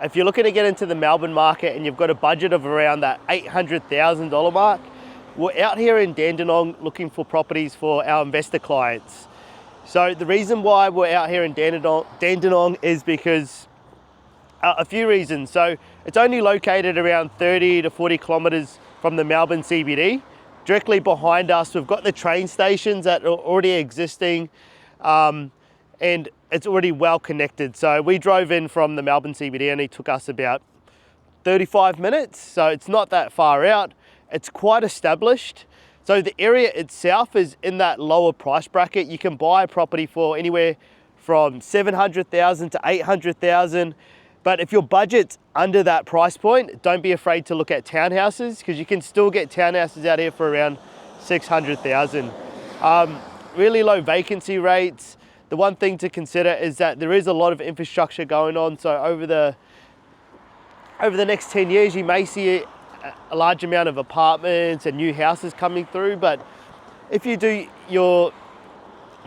If you're looking to get into the Melbourne market and you've got a budget of around that $800,000 mark, we're out here in Dandenong looking for properties for our investor clients. So the reason why we're out here in Dandenong is because a few reasons. So it's only located around 30 to 40 kilometers from the Melbourne CBD. Directly behind us, we've got the train stations that are already existing, and it's already well connected. So we drove in from the Melbourne CBD and it took us about 35 minutes. So it's not that far out. It's quite established. So the area itself is in that lower price bracket. You can buy a property for anywhere from 700,000 to 800,000. But if your budget's under that price point, don't be afraid to look at townhouses, because you can still get townhouses out here for around 600,000. Really low vacancy rates. The one thing to consider is that there is a lot of infrastructure going on. So over the next 10 years, you may see a large amount of apartments and new houses coming through. But if you do it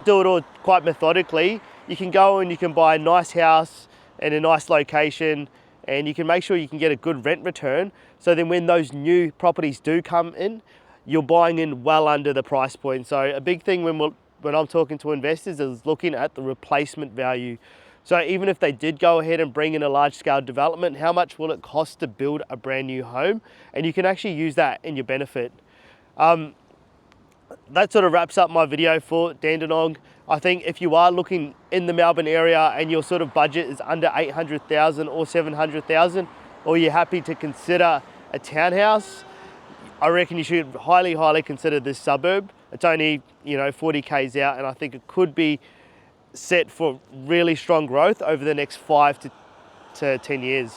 all quite methodically, you can go and you can buy a nice house in a nice location, and you can make sure you can get a good rent return. So then when those new properties do come in, you're buying in well under the price point. So a big thing when I'm talking to investors is looking at the replacement value. So even if they did go ahead and bring in a large scale development, how much will it cost to build a brand new home? And you can actually use that in your benefit. That sort of wraps up my video for Dandenong. I think if you are looking in the Melbourne area and your sort of budget is under 800,000 or 700,000, or you're happy to consider a townhouse, I reckon you should highly consider this suburb. It's only 40 k's out, and I think it could be set for really strong growth over the next 5 to 10 years.